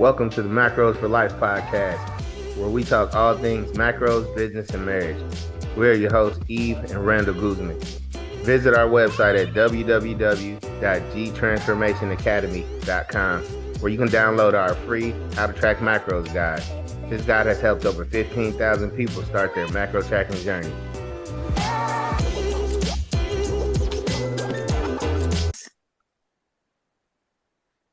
Welcome to the Macros for Life podcast, where we talk all things macros, business, and marriage. We're your hosts, Eve and Randall Guzman. Visit our website at www.gtransformationacademy.com, where you can download our free How to Track Macros guide. This guide has helped over 15,000 people start their macro tracking journey.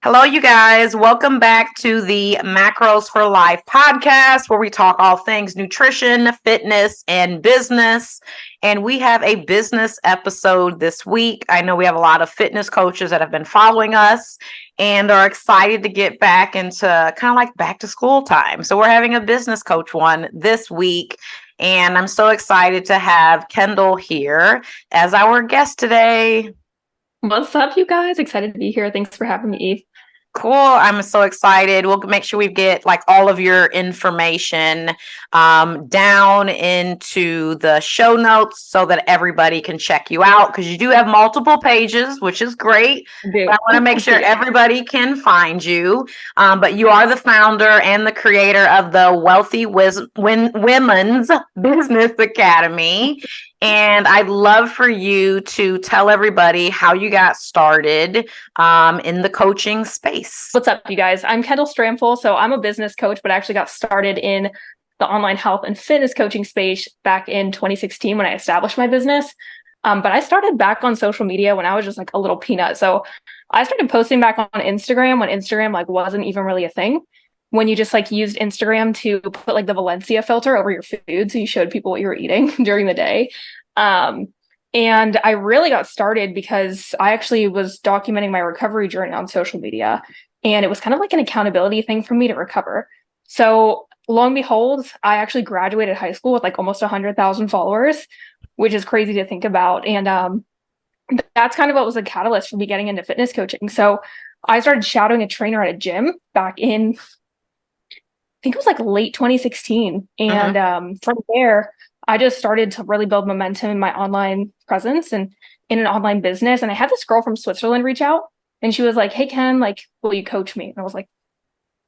Hello, you guys. Welcome back to the Macros for Life podcast, where we talk all things nutrition, fitness, and business. And we have a business episode this week. I know we have a lot of fitness coaches that have been following us and are excited to get back into kind of like back to school time. So we're having a business coach one this week. And I'm so excited to have Kendall here as our guest today. What's up, you guys? Excited to be here. Thanks for having me, Eve. Cool. I'm so excited. We'll make sure we get like all of your information down into the show notes so that everybody can check you out, because you do have multiple pages, which is great. I want to make sure everybody can find you. But you are the founder and the creator of the Wealthy Women's Business Academy. And I'd love for you to tell everybody how you got started in the coaching space. What's up, you guys? I'm Kendall Strample. So I'm a business coach, but I actually got started in the online health and fitness coaching space back in 2016 when I established my business. But I started back on social media when I was just like a little peanut. So I started posting back on Instagram when Instagram like wasn't even really a thing. When you just like used Instagram to put like the Valencia filter over your food. So you showed people what you were eating during the day. And I really got started because I actually was documenting my recovery journey on social media. And it was kind of like an accountability thing for me to recover. So lo and behold, I actually graduated high school with like almost 100,000 followers, which is crazy to think about. And that's kind of what was the catalyst for me getting into fitness coaching. So I started shadowing a trainer at a gym back in, I think it was like late 2016. And from there, I just started to really build momentum in my online presence and in an online business. And I had this girl from Switzerland reach out, and she was like, "Hey, Ken, like, will you coach me?" And I was like,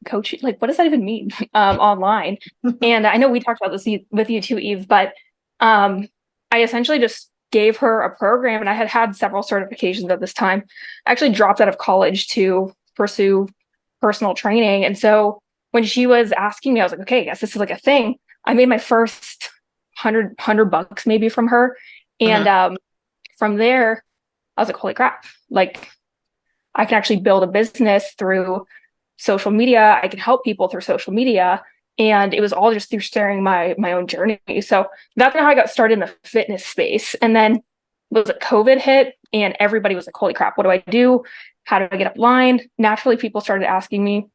"Coach? Like, what does that even mean?" Online. And I know we talked about this with you too, Eve, but I essentially just gave her a program, and I had several certifications at this time. I actually dropped out of college to pursue personal training. And so when she was asking me, I was like, okay, I guess this is like a thing. I made my first $100 maybe from her. And from there, I was like, holy crap, like I can actually build a business through social media. I can help people through social media. And it was all just through sharing my own journey. So that's how I got started in the fitness space. And then COVID hit, and everybody was like, holy crap, what do I do? How do I get upline? Naturally, people started asking me,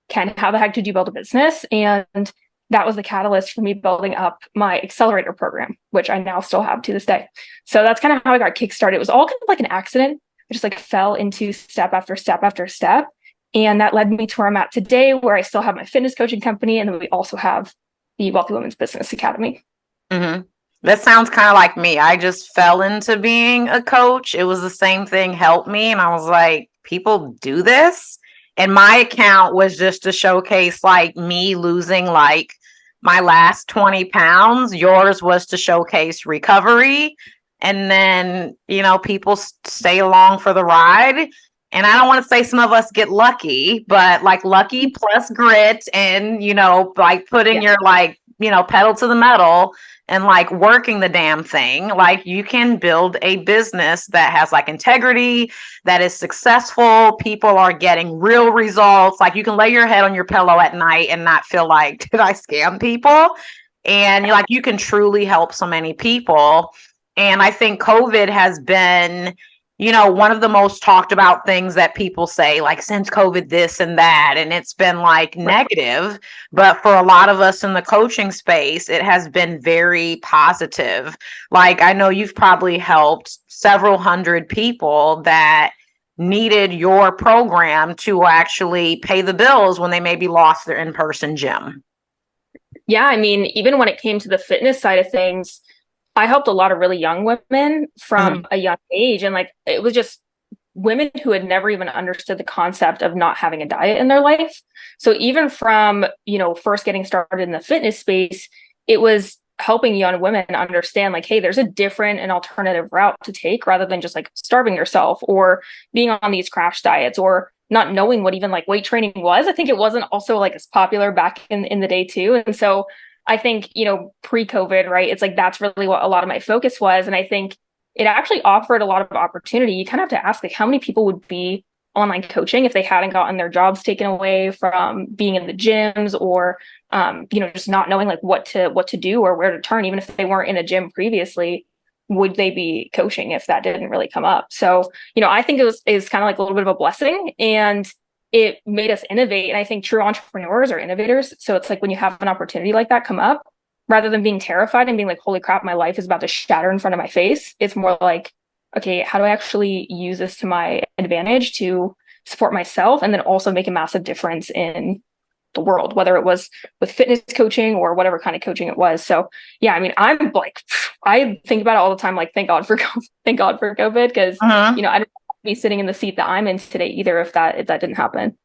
Ken, how the heck did you build a business? And that was the catalyst for me building up my accelerator program, which I now still have to this day. So that's kind of how I got kickstarted. It was all kind of like an accident. I just like fell into step after step after step. And that led me to where I'm at today, where I still have my fitness coaching company. And then we also have the Wealthy Women's Business Academy. That sounds kind of like me. I just fell into being a coach. It was the same thing, helped me. And I was like, people do this? And my account was just to showcase like me losing like my last 20 pounds. Yours was to showcase recovery. And then, you know, people stay along for the ride. And I don't want to say some of us get lucky, but like lucky plus grit and, you know, like putting your like, you know, pedal to the metal and like working the damn thing. Like you can build a business that has like integrity, that is successful. People are getting real results. Like you can lay your head on your pillow at night and not feel like, did I scam people? And you're like, you can truly help so many people. And I think COVID has been, you know, one of the most talked about things that people say, like since COVID, this and that, and it's been like negative, but for a lot of us in the coaching space, it has been very positive. Like I know you've probably helped several hundred people that needed your program to actually pay the bills when they maybe lost their in-person gym. Yeah, I mean, even when it came to the fitness side of things, I helped a lot of really young women from a young age. And like, it was just women who had never even understood the concept of not having a diet in their life. So even from, first getting started in the fitness space, it was helping young women understand like, hey, there's a different and alternative route to take rather than just like starving yourself or being on these crash diets or not knowing what even like weight training was. I think it wasn't also like as popular back in the day too. And so I think, pre-COVID, right, it's like that's really what a lot of my focus was. And I think it actually offered a lot of opportunity. You kind of have to ask like how many people would be online coaching if they hadn't gotten their jobs taken away from being in the gyms or just not knowing like what to do or where to turn. Even if they weren't in a gym previously, would they be coaching if that didn't really come up? So I think is kind of like a little bit of a blessing, and it made us innovate. And I think true entrepreneurs are innovators. So it's like when you have an opportunity like that come up, rather than being terrified and being like, holy crap, my life is about to shatter in front of my face, it's more like, okay, how do I actually use this to my advantage to support myself and then also make a massive difference in the world, whether it was with fitness coaching or whatever kind of coaching it was. So yeah, I mean, I'm like, I think about it all the time, like, thank God for COVID, because, I don't be sitting in the seat that I'm in today either if that didn't happen.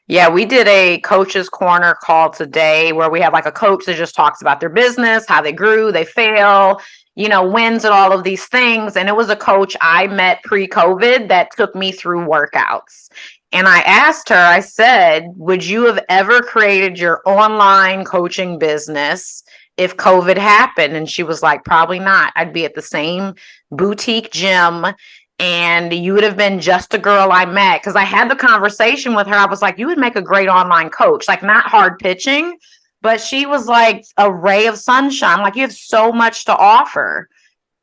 Yeah, we did a coach's corner call today where we have like a coach that just talks about their business, how they grew, they fail, wins and all of these things. And it was a coach I met pre-COVID that took me through workouts. And I asked her, I said, would you have ever created your online coaching business if COVID happened? And she was like, probably not. I'd be at the same boutique gym and you would have been just a girl I met. Because I had the conversation with her. I was like, you would make a great online coach, like not hard pitching, but she was like a ray of sunshine. Like, you have so much to offer.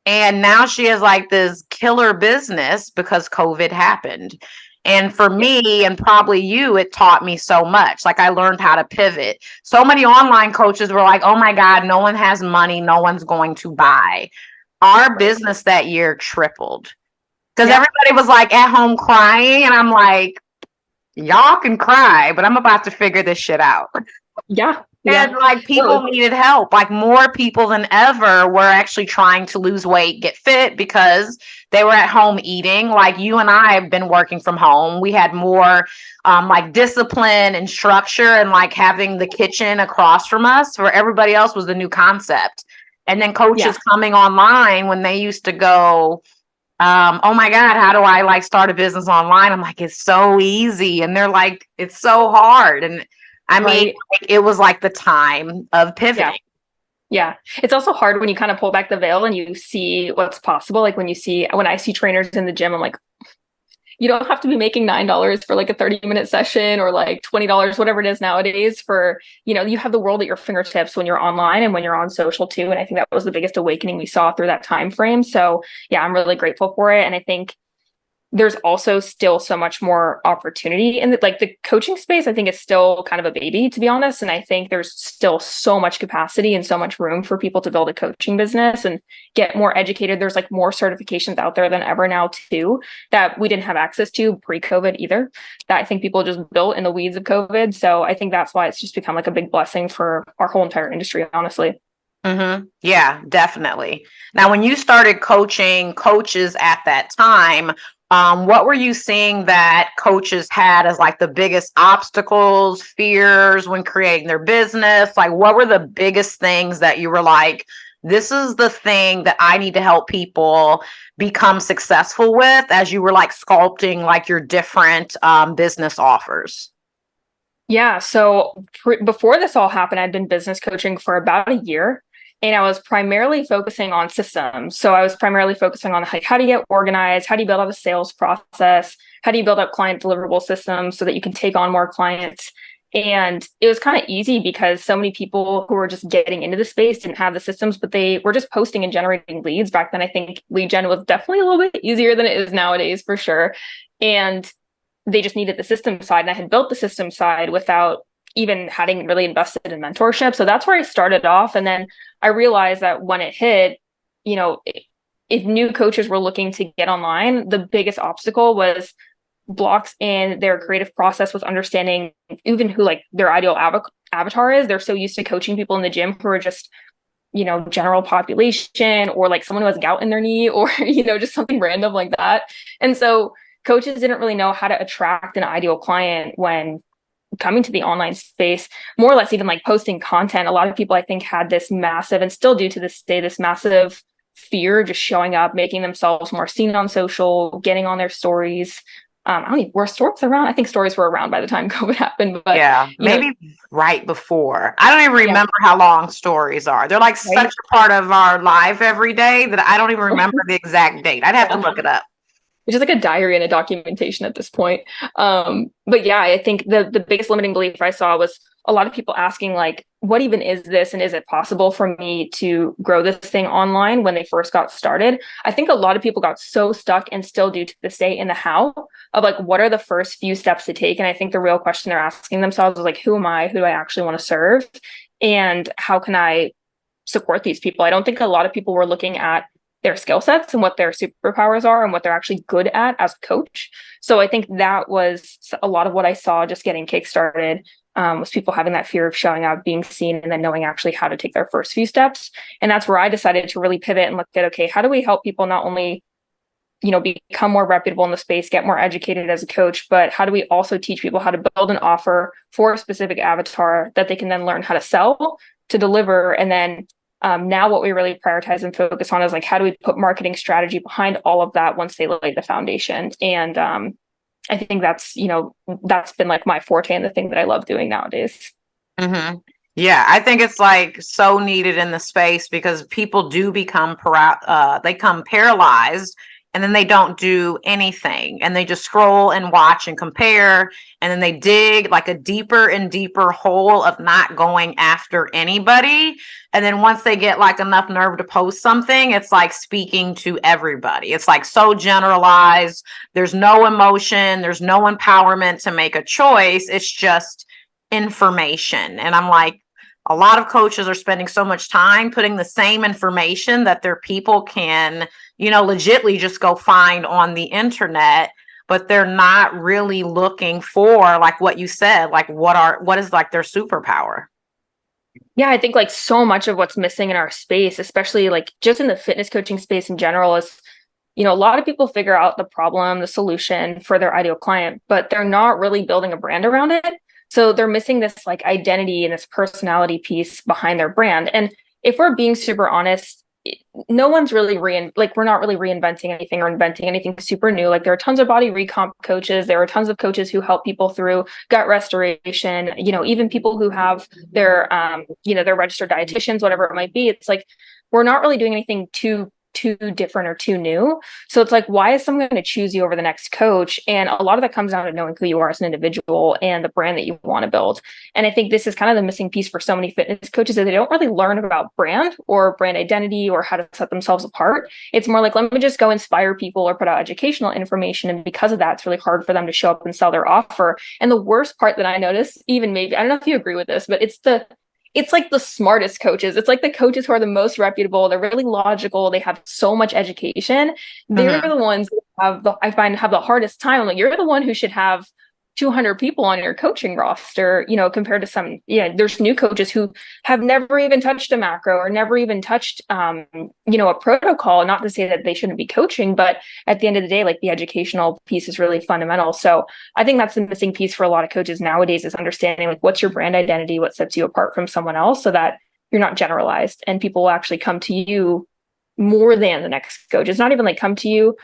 And now she has like this killer business because COVID happened. And for me and probably you, it taught me so much. Like, I learned how to pivot. So many online coaches were like, oh my God, no one has money. No one's going to buy. Our business that year tripled. Because everybody was like at home crying. And I'm like, y'all can cry, but I'm about to figure this shit out. Yeah. And like people needed help. Like more people than ever were actually trying to lose weight, get fit because they were at home eating. Like you and I have been working from home. We had more like discipline and structure, and like having the kitchen across from us for everybody else was the new concept. And then coaches coming online when they used to go, oh my God, how do I like start a business online? I'm like, it's so easy. And they're like, it's so hard. And I mean, like, it was like the time of pivoting. Yeah. It's also hard when you kind of pull back the veil and you see what's possible. Like when I see trainers in the gym, I'm like, you don't have to be making $9 for like a 30-minute session or like $20, whatever it is nowadays for, you have the world at your fingertips when you're online and when you're on social too. And I think that was the biggest awakening we saw through that time frame. So yeah, I'm really grateful for it. And I think there's also still so much more opportunity in the coaching space. I think it's still kind of a baby, to be honest. And I think there's still so much capacity and so much room for people to build a coaching business and get more educated. There's like more certifications out there than ever now too, that we didn't have access to pre-COVID either, that I think people just built in the weeds of COVID. So I think that's why it's just become like a big blessing for our whole entire industry, honestly. Mm-hmm. Yeah, definitely. Now, when you started coaching coaches at that time, what were you seeing that coaches had as like the biggest obstacles, fears when creating their business? Like, what were the biggest things that you were like, this is the thing that I need to help people become successful with, as you were like sculpting like your different business offers? Yeah. So before this all happened, I'd been business coaching for about a year. And I was primarily focusing on systems. So I was primarily focusing on like, how do you get organized? How do you build out a sales process? How do you build up client deliverable systems so that you can take on more clients? And it was kind of easy because so many people who were just getting into the space didn't have the systems, but they were just posting and generating leads. Back then, I think lead gen was definitely a little bit easier than it is nowadays, for sure. And they just needed the system side. And I had built the system side without even hadn't really invested in mentorship. So that's where I started off. And then I realized that when it hit, if new coaches were looking to get online, the biggest obstacle was blocks in their creative process with understanding even who like their ideal avatar is. They're so used to coaching people in the gym who are just, general population, or like someone who has gout in their knee, or, just something random like that. And so coaches didn't really know how to attract an ideal client when coming to the online space, more or less even like posting content. A lot of people I think had this massive, and still do to this day, this massive fear just showing up, making themselves more seen on social, getting on their stories. I don't even, were stories around? I think stories were around by the time COVID happened, but yeah, maybe right before. I don't even remember how long stories are. They're like such a part of our life every day that I don't even remember the exact date. I'd have to look it up. It's just like a diary and a documentation at this point. But yeah, I think the biggest limiting belief I saw was a lot of people asking like, what even is this? And is it possible for me to grow this thing online when they first got started? I think a lot of people got so stuck, and still do to this day, in the how of like, what are the first few steps to take? And I think the real question they're asking themselves is like, who am I? Who do I actually want to serve? And how can I support these people? I don't think a lot of people were looking at their skill sets and what their superpowers are and what they're actually good at as a coach. So I think that was a lot of what I saw just getting kickstarted, was people having that fear of showing up, being seen, and then knowing actually how to take their first few steps. And that's where I decided to really pivot and look at, okay, how do we help people not only, become more reputable in the space, get more educated as a coach, but how do we also teach people how to build an offer for a specific avatar that they can then learn how to sell, to deliver, and then now what we really prioritize and focus on is like, how do we put marketing strategy behind all of that once they lay the foundation? And I think that's been like my forte and the thing that I love doing nowadays. Mm-hmm. Yeah, I think it's like so needed in the space, because people do become paralyzed, and then they don't do anything, and they just scroll and watch and compare, and then they dig like a deeper and deeper hole of not going after anybody. And then once they get like enough nerve to post something, it's like speaking to everybody. It's like so generalized. There's no emotion. There's no empowerment to make a choice. It's just information. And I'm like, a lot of coaches are spending so much time putting the same information that their people can, legitly just go find on the internet, but they're not really looking for, like what you said, like what is like their superpower. Yeah, I think like so much of what's missing in our space, especially like just in the fitness coaching space in general, is, a lot of people figure out the problem, the solution for their ideal client, but they're not really building a brand around it. So they're missing this like identity and this personality piece behind their brand. And if we're being super honest, no one's really we're not really reinventing anything or inventing anything super new. Like there are tons of body recomp coaches. There are tons of coaches who help people through gut restoration, even people who have their, their registered dietitians, whatever it might be. It's like, we're not really doing anything too different or too new. So it's like, why is someone going to choose you over the next coach? And a lot of that comes down to knowing who you are as an individual and the brand that you want to build. And I think this is kind of the missing piece for so many fitness coaches, that they don't really learn about brand or brand identity or how to set themselves apart. It's more like, let me just go inspire people or put out educational information. And because of that, it's really hard for them to show up and sell their offer. And the worst part that I notice, even maybe, I don't know if you agree with this, but it's like the smartest coaches. It's like the coaches who are the most reputable. They're really logical. They have so much education. They're the ones who have the hardest time. Like, you're the one who should have 200 people on your coaching roster, compared to some, there's new coaches who have never even touched a macro or never even touched, a protocol. Not to say that they shouldn't be coaching, but at the end of the day, like, the educational piece is really fundamental. So I think that's the missing piece for a lot of coaches nowadays, is understanding like, what's your brand identity, what sets you apart from someone else, so that you're not generalized and people will actually come to you more than the next coach. It's not even like come to you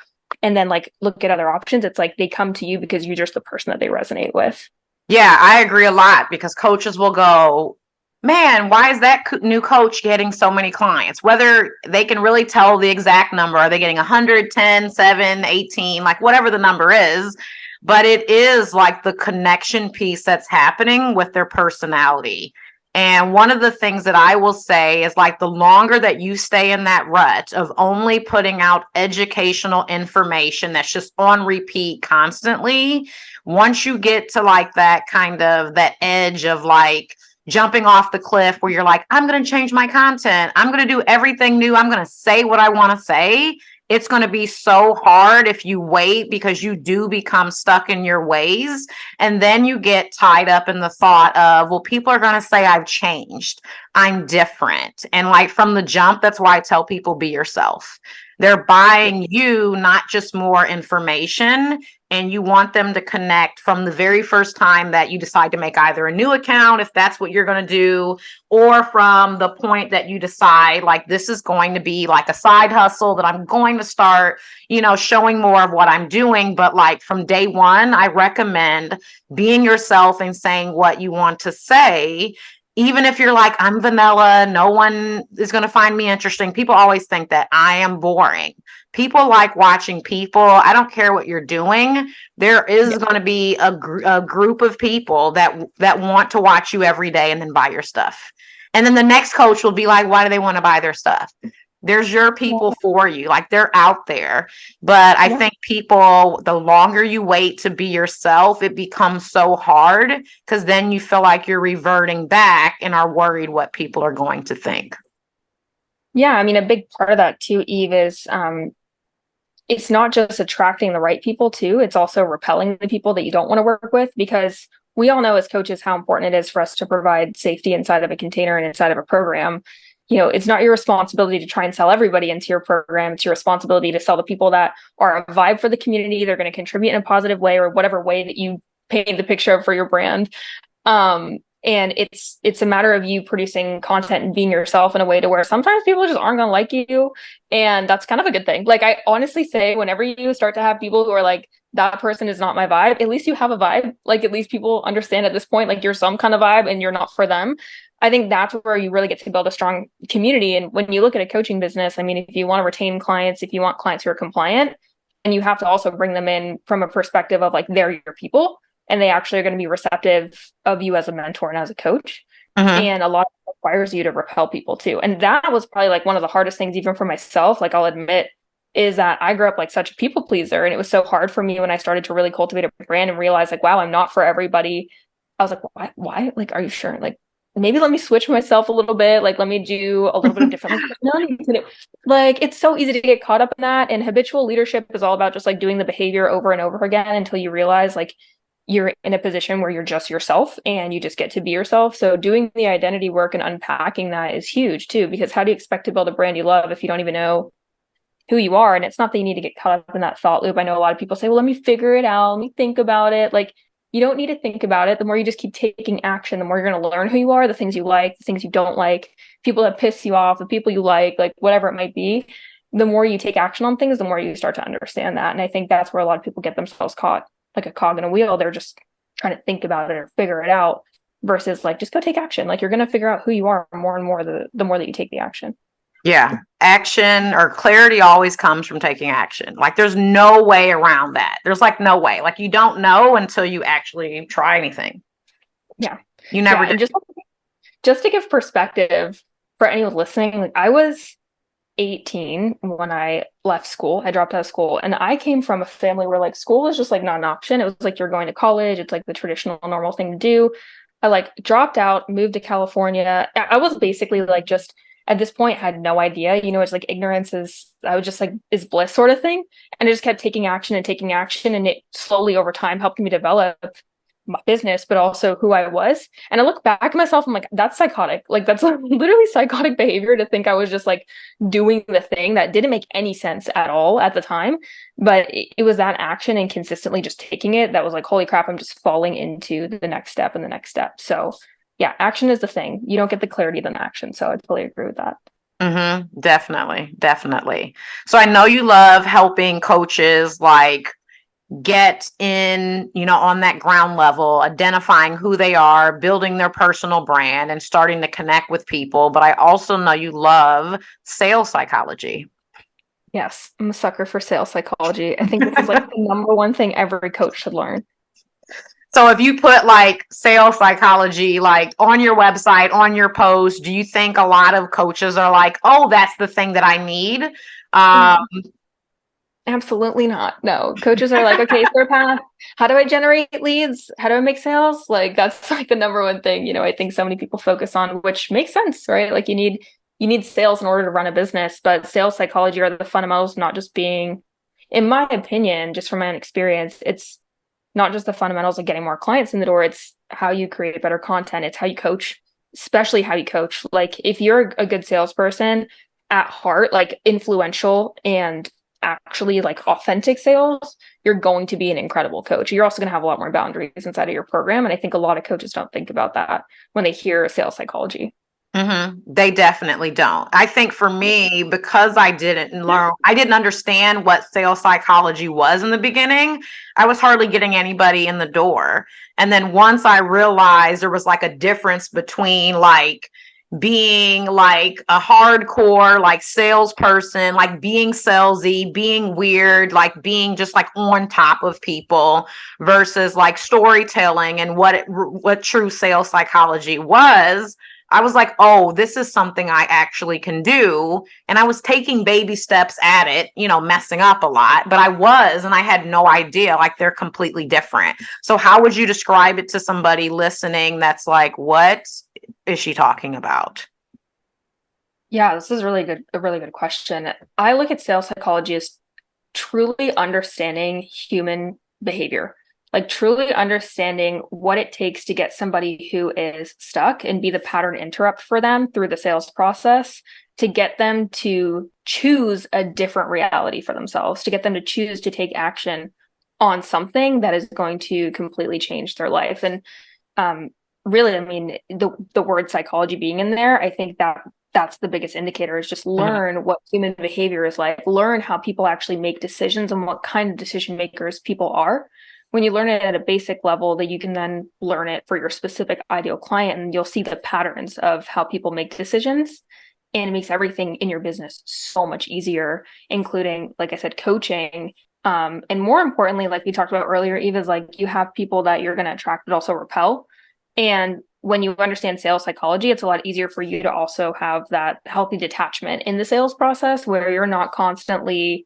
and then like look at other options. It's like they come to you because you're just the person that they resonate with. Yeah, I agree a lot, because coaches will go, man, why is that new coach getting so many clients? Whether they can really tell the exact number, are they getting 100, 10, 7, 18, like whatever the number is, but it is like the connection piece that's happening with their personality. And one of the things that I will say is, like, the longer that you stay in that rut of only putting out educational information that's just on repeat constantly, once you get to like that kind of that edge of like jumping off the cliff where you're like, I'm going to change my content, I'm going to do everything new, I'm going to say what I want to say, it's going to be so hard if you wait, because you do become stuck in your ways. And then you get tied up in the thought of, well, people are going to say I've changed, I'm different. And like from the jump, that's why I tell people, be yourself. They're buying you not just more information, and you want them to connect from the very first time that you decide to make either a new account, if that's what you're going to do, or from the point that you decide like this is going to be like a side hustle that I'm going to start, showing more of what I'm doing. But like from day one, I recommend being yourself and saying what you want to say. Even if you're like, I'm vanilla, no one is going to find me interesting. People always think that I am boring. People like watching people. I don't care what you're doing. There is going to be a group of people that want to watch you every day and then buy your stuff. And then the next coach will be like, why do they want to buy their stuff? There's your people for you. Like, they're out there. But I think people, the longer you wait to be yourself, it becomes so hard, because then you feel like you're reverting back and are worried what people are going to think. Yeah, I mean, a big part of that too, Eve, is it's not just attracting the right people too, it's also repelling the people that you don't want to work with, because we all know as coaches how important it is for us to provide safety inside of a container and inside of a program. It's not your responsibility to try and sell everybody into your program. It's your responsibility to sell the people that are a vibe for the community. They're going to contribute in a positive way, or whatever way that you paint the picture of for your brand. And it's a matter of you producing content and being yourself in a way to where sometimes people just aren't going to like you. And that's kind of a good thing. Like, I honestly say, whenever you start to have people who are like, that person is not my vibe, at least you have a vibe. Like, at least people understand at this point, like, you're some kind of vibe and you're not for them. I think that's where you really get to build a strong community. And when you look at a coaching business, I mean, if you want to retain clients, if you want clients who are compliant, and you have to also bring them in from a perspective of like, they're your people, and they actually are going to be receptive of you as a mentor and as a coach. And a lot of it requires you to repel people too. And that was probably like one of the hardest things, even for myself, like, I'll admit, is that I grew up like such a people pleaser. And it was so hard for me when I started to really cultivate a brand and realize like, wow, I'm not for everybody. I was like, why? Like, are you sure? Like, maybe let me switch myself a little bit. Like, let me do a little bit of different. Like, it's so easy to get caught up in that. And habitual leadership is all about just like doing the behavior over and over again until you realize like you're in a position where you're just yourself and you just get to be yourself. So doing the identity work and unpacking that is huge too, because how do you expect to build a brand you love if you don't even know who you are? And it's not that you need to get caught up in that thought loop. I know a lot of people say, well, let me figure it out. Let me think about it. Like, you don't need to think about it. The more you just keep taking action, the more you're going to learn who you are, the things you like, the things you don't like, people that piss you off, the people you like whatever it might be. The more you take action on things, the more you start to understand that. And I think that's where a lot of people get themselves caught like a cog in a wheel. They're just trying to think about it or figure it out, versus like, just go take action. Like, you're going to figure out who you are more and more the more that you take the action. Yeah. Action or clarity always comes from taking action. Like, there's no way around that. There's like no way. Like, you don't know until you actually try anything. Yeah. You never did. And just to give perspective for anyone listening, like, I was 18 when I left school. I dropped out of school, and I came from a family where like school was just like not an option. It was like, you're going to college. It's like the traditional normal thing to do. I like dropped out, moved to California. I was basically like, just at this point had no idea, it's like ignorance is, I was just like, is bliss sort of thing. And I just kept taking action. And it slowly over time helped me develop my business, but also who I was. And I look back at myself, I'm like, that's psychotic. Like, that's literally psychotic behavior to think I was just like doing the thing that didn't make any sense at all at the time. But it was that action and consistently just taking it that was like, holy crap, I'm just falling into the next step and the next step. So yeah, action is the thing. You don't get the clarity than action. So I totally agree with that. Definitely. So I know you love helping coaches like get in, on that ground level, identifying who they are, building their personal brand, and starting to connect with people. But I also know you love sales psychology. Yes, I'm a sucker for sales psychology. I think this is like the number one thing every coach should learn. So if you put like sales psychology, like on your website, on your post, do you think a lot of coaches are like, oh, that's the thing that I need? Absolutely not. No, coaches are like, okay, third path. How do I generate leads? How do I make sales? Like, that's like the number one thing, I think so many people focus on, which makes sense, right? Like, you need sales in order to run a business, but sales psychology are the fundamentals, not just being, in my opinion, just from my own experience, it's not just the fundamentals of getting more clients in the door. It's how you create better content. It's how you coach, especially how you coach. Like, if you're a good salesperson, at heart, like influential and actually like authentic sales, you're going to be an incredible coach. You're also going to have a lot more boundaries inside of your program. And I think a lot of coaches don't think about that when they hear sales psychology. They definitely don't. I think for me, because I didn't understand what sales psychology was in the beginning, I was hardly getting anybody in the door. And then once I realized there was like a difference between like being like a hardcore like salesperson, like being salesy, being weird, like being just like on top of people versus like storytelling and what true sales psychology was. I was like, oh, this is something I actually can do. And I was taking baby steps at it, messing up a lot, but and I had no idea, like they're completely different. So how would you describe it to somebody listening that's like, what is she talking about? Yeah, this is a really good question. I look at sales psychology as truly understanding human behavior, like truly understanding what it takes to get somebody who is stuck and be the pattern interrupt for them through the sales process, to get them to choose a different reality for themselves, to get them to choose to take action on something that is going to completely change their life. And really, I mean, the word psychology being in there, I think that's the biggest indicator, is just learn what human behavior is like, learn how people actually make decisions and what kind of decision makers people are. When you learn it at a basic level, that you can then learn it for your specific ideal client, and you'll see the patterns of how people make decisions. And it makes everything in your business so much easier, including, like I said, coaching. And more importantly, like we talked about earlier, Eve, is like you have people that you're going to attract but also repel. And when you understand sales psychology, it's a lot easier for you to also have that healthy detachment in the sales process, where you're not constantly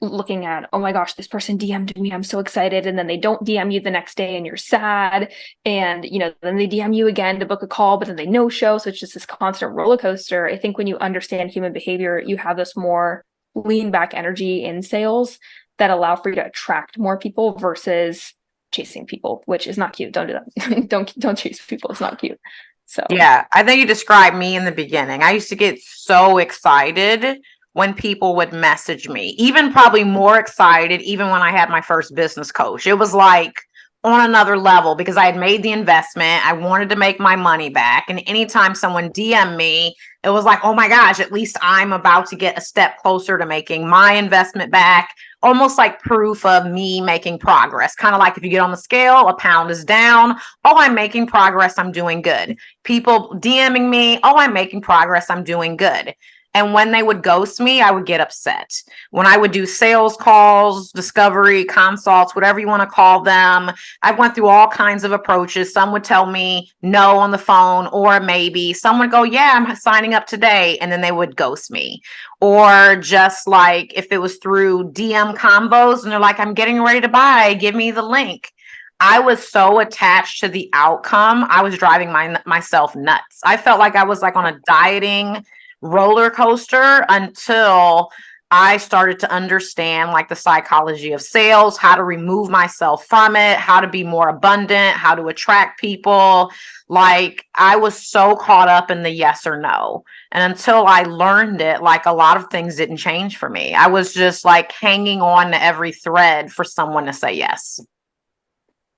looking at, oh my gosh, this person DM'd me, I'm so excited. And then they don't DM you the next day and you're sad. And, then they DM you again to book a call, but then they no show. So it's just this constant roller coaster. I think when you understand human behavior, you have this more lean back energy in sales that allow for you to attract more people versus chasing people, which is not cute. Don't do that. don't chase people. It's not cute. So yeah, I think you described me in the beginning. I used to get so excited when people would message me, even probably more excited, even when I had my first business coach. It was like on another level because I had made the investment. I wanted to make my money back. And anytime someone DM'd me, it was like, oh my gosh, at least I'm about to get a step closer to making my investment back. Almost like proof of me making progress. Kind of like if you get on the scale, a pound is down. Oh, I'm making progress. I'm doing good. People DMing me. Oh, I'm making progress. I'm doing good. And when they would ghost me, I would get upset. When I would do sales calls, discovery, consults, whatever you want to call them, I went through all kinds of approaches. Some would tell me no on the phone or maybe. Some would go, yeah, I'm signing up today. And then they would ghost me. Or just like if it was through DM combos and they're like, I'm getting ready to buy, give me the link. I was so attached to the outcome. I was driving myself nuts. I felt like I was like on a dieting roller coaster until I started to understand like the psychology of sales, how to remove myself from it, how to be more abundant, how to attract people. Like I was so caught up in the yes or no. And until I learned it, like a lot of things didn't change for me. I was just like hanging on to every thread for someone to say yes.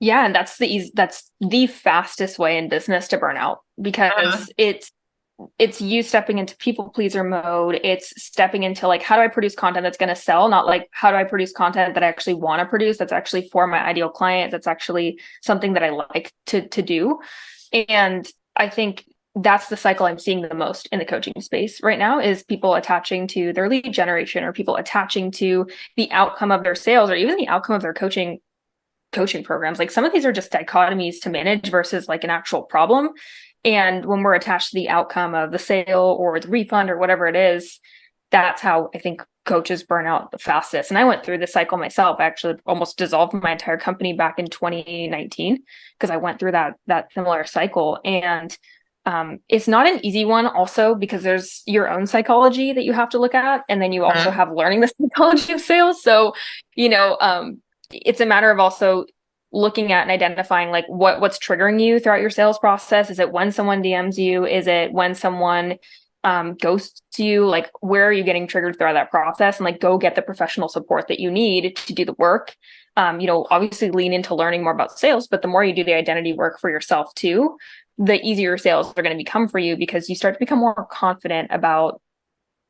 Yeah, and that's the fastest way in business to burn out, because it's you stepping into people pleaser mode. It's stepping into like, how do I produce content that's going to sell? Not like, how do I produce content that I actually want to produce, that's actually for my ideal client, that's actually something that I like to do. And I think that's the cycle I'm seeing the most in the coaching space right now, is people attaching to their lead generation, or people attaching to the outcome of their sales, or even the outcome of their coaching programs. Like some of these are just dichotomies to manage versus like an actual problem. And when we're attached to the outcome of the sale or the refund or whatever it is, that's how I think coaches burn out the fastest. And I went through this cycle myself. I actually almost dissolved my entire company back in 2019 because I went through that similar cycle. And it's not an easy one also, because there's your own psychology that you have to look at. And then you also have learning the psychology of sales. So, it's a matter of also looking at and identifying like what's triggering you throughout your sales process. Is it when someone DMs you? Is it when someone ghosts you, like where are you getting triggered throughout that process, and like go get the professional support that you need to do the work. Obviously lean into learning more about sales, but the more you do the identity work for yourself too, the easier sales are going to become for you, because you start to become more confident about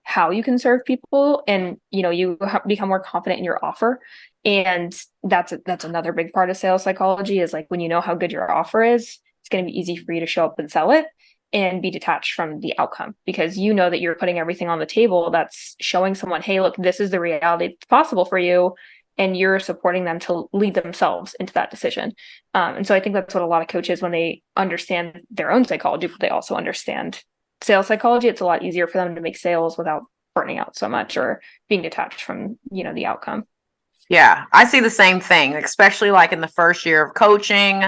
how you can serve people, and you become more confident in your offer. And that's another big part of sales psychology, is like when you know how good your offer is, it's going to be easy for you to show up and sell it and be detached from the outcome, because you know that you're putting everything on the table that's showing someone, hey, look, this is the reality that's possible for you, and you're supporting them to lead themselves into that decision. And so I think that's what a lot of coaches, when they understand their own psychology, but they also understand sales psychology, it's a lot easier for them to make sales without burning out so much or being detached from the outcome. Yeah, I see the same thing, especially like in the first year of coaching.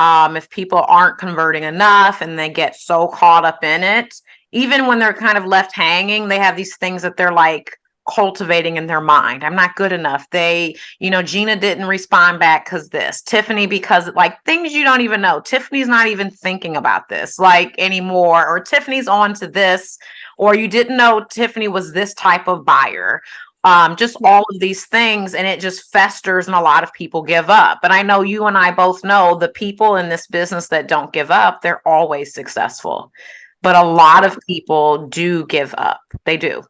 If people aren't converting enough and they get so caught up in it, even when they're kind of left hanging, they have these things that they're like cultivating in their mind. I'm not good enough. Gina didn't respond back because this, Tiffany, because like things you don't even know. Tiffany's not even thinking about this like anymore, or Tiffany's on to this, or you didn't know Tiffany was this type of buyer. Just all of these things, and it just festers, and a lot of people give up. But I know you and I both know the people in this business that don't give up, they're always successful. But a lot of people do give up. They do.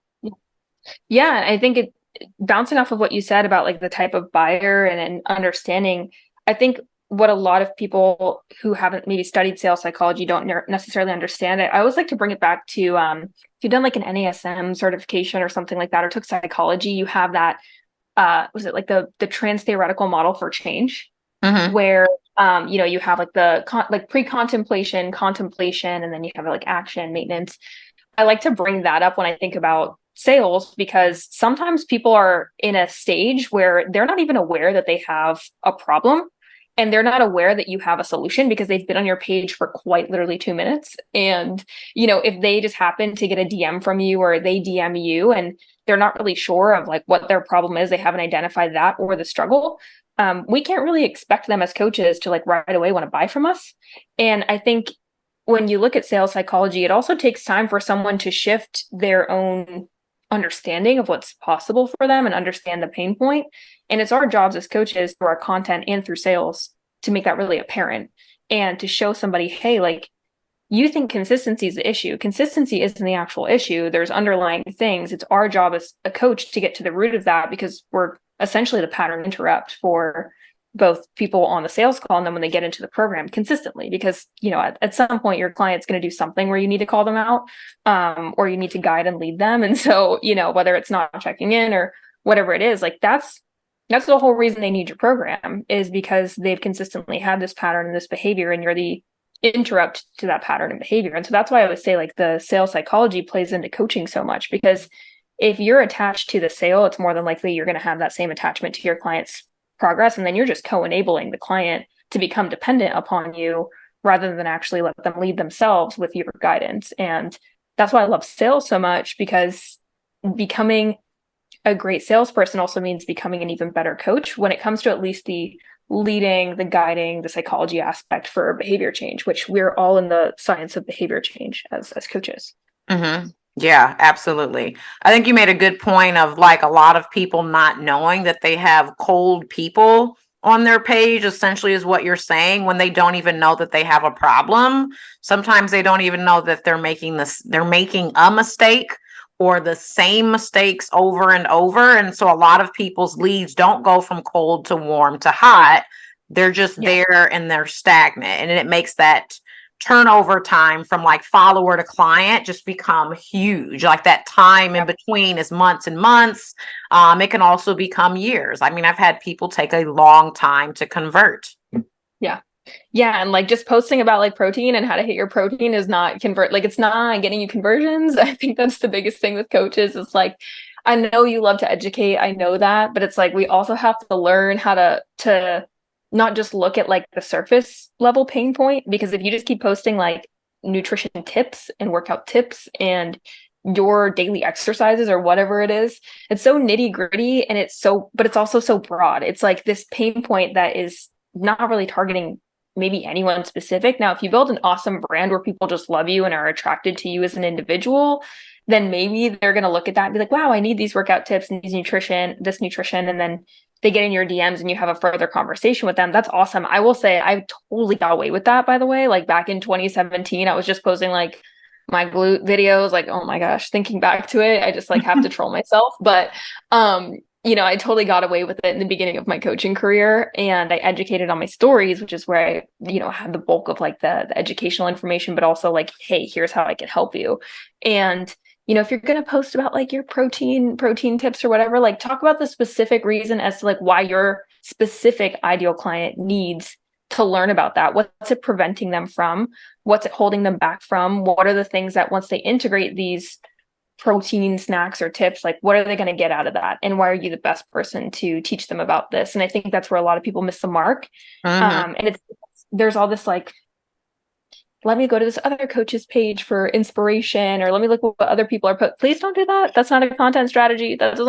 Yeah, I think bouncing off of what you said about like the type of buyer and understanding, I think what a lot of people who haven't maybe studied sales psychology don't necessarily understand it. I always like to bring it back to if you've done like an NASM certification or something like that, or took psychology, you have that was it like the trans theoretical model for change, where you have like the pre-contemplation, contemplation, and then you have like action, maintenance. I like to bring that up when I think about sales, because sometimes people are in a stage where they're not even aware that they have a problem, and they're not aware that you have a solution, because they've been on your page for quite literally 2 minutes. And, if they just happen to get a DM from you, or they DM you and they're not really sure of like what their problem is, they haven't identified that or the struggle, we can't really expect them as coaches to like right away want to buy from us. And I think when you look at sales psychology, it also takes time for someone to shift their own understanding of what's possible for them and understand the pain point. And it's our jobs as coaches, through our content and through sales, to make that really apparent, and to show somebody, hey, like, you think consistency is the issue. Consistency isn't the actual issue. There's underlying things. It's our job as a coach to get to the root of that, because we're essentially the pattern interrupt for both people on the sales call and then when they get into the program consistently. Because, at some point your client's going to do something where you need to call them out, or you need to guide and lead them. And so, whether it's not checking in or whatever it is, like that's the whole reason they need your program, is because they've consistently had this pattern and this behavior, and you're the interrupt to that pattern and behavior. And so that's why I would say like the sales psychology plays into coaching so much, because if you're attached to the sale, it's more than likely you're going to have that same attachment to your client's progress. And then you're just co-enabling the client to become dependent upon you, rather than actually let them lead themselves with your guidance. And that's why I love sales so much, because becoming a great salesperson also means becoming an even better coach when it comes to at least the leading, the guiding, the psychology aspect for behavior change, which we're all in the science of behavior change as coaches. Mm-hmm. Yeah, absolutely. I think you made a good point of like a lot of people not knowing that they have cold people on their page, essentially, is what you're saying, when they don't even know that they have a problem. Sometimes they don't even know that they're making a mistake, or the same mistakes over and over. And so a lot of people's leads don't go from cold to warm to hot. They're just there, and they're stagnant. And it makes that turnover time from like follower to client just become huge. Like that time in between is months and months. It can also become years. I mean, I've had people take a long time to convert. Yeah. And like just posting about like protein and how to hit your protein is not it's not getting you conversions. I think that's the biggest thing with coaches. It's like, I know you love to educate. I know that, but it's like, we also have to learn how to not just look at like the surface level pain point, because if you just keep posting like nutrition tips and workout tips and your daily exercises or whatever it is, it's so nitty gritty, and but it's also so broad. It's like this pain point that is not really targeting maybe anyone specific. Now, if you build an awesome brand where people just love you and are attracted to you as an individual, then maybe they're going to look at that and be like, wow, I need these workout tips and this nutrition. And then they get in your DMs and you have a further conversation with them. That's awesome. I will say I totally got away with that, by the way. Like back in 2017, I was just posting like my glute videos. Like, oh my gosh, thinking back to it, I just like have to troll myself. But I totally got away with it in the beginning of my coaching career, and I educated on my stories, which is where I, had the bulk of like the educational information, but also like, hey, here's how I can help you. And if you're going to post about like your protein tips or whatever, like talk about the specific reason as to like why your specific ideal client needs to learn about that. What's it preventing them from? What's it holding them back from? What are the things that once they integrate these protein snacks or tips, like what are they going to get out of that? And why are you the best person to teach them about this? And I think that's where a lot of people miss the mark. And there's all this like, let me go to this other coach's page for inspiration, or let me look what other people are please don't do that. That's not a content strategy. That's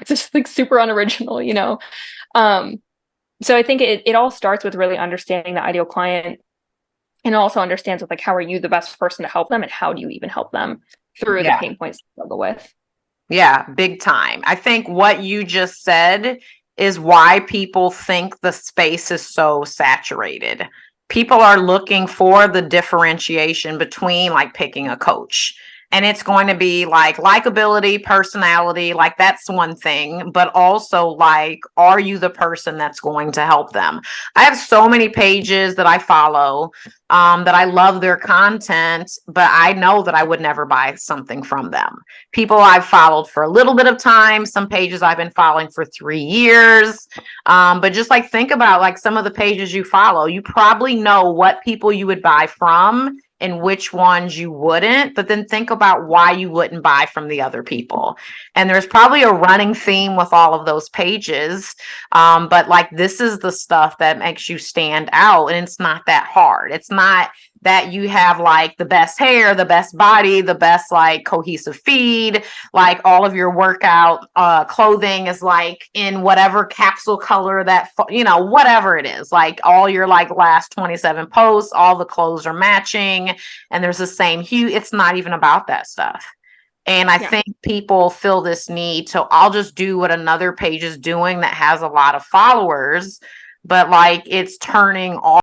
just like super unoriginal, So I think it all starts with really understanding the ideal client, and also understands with like, how are you the best person to help them, and how do you even help them through the pain points they struggle with? Yeah, big time. I think what you just said is why people think the space is so saturated. People are looking for the differentiation between like picking a coach. And it's going to be like likability, personality, like that's one thing, but also like, are you the person that's going to help them? I have so many pages that I follow that I love their content, but I know that I would never buy something from them. People I've followed for a little bit of time, some pages I've been following for 3 years. But just like think about like some of the pages you follow, you probably know what people you would buy from and which ones you wouldn't, but then think about why you wouldn't buy from the other people. And there's probably a running theme with all of those pages. But like, this is the stuff that makes you stand out, and it's not that hard. It's not that you have like the best hair, the best body, the best like cohesive feed, like all of your workout clothing is like in whatever capsule color that, whatever it is, like all your like last 27 posts, all the clothes are matching and there's the same hue. It's not even about that stuff. And I think people feel this need. So I'll just do what another page is doing that has a lot of followers, but like it's turning all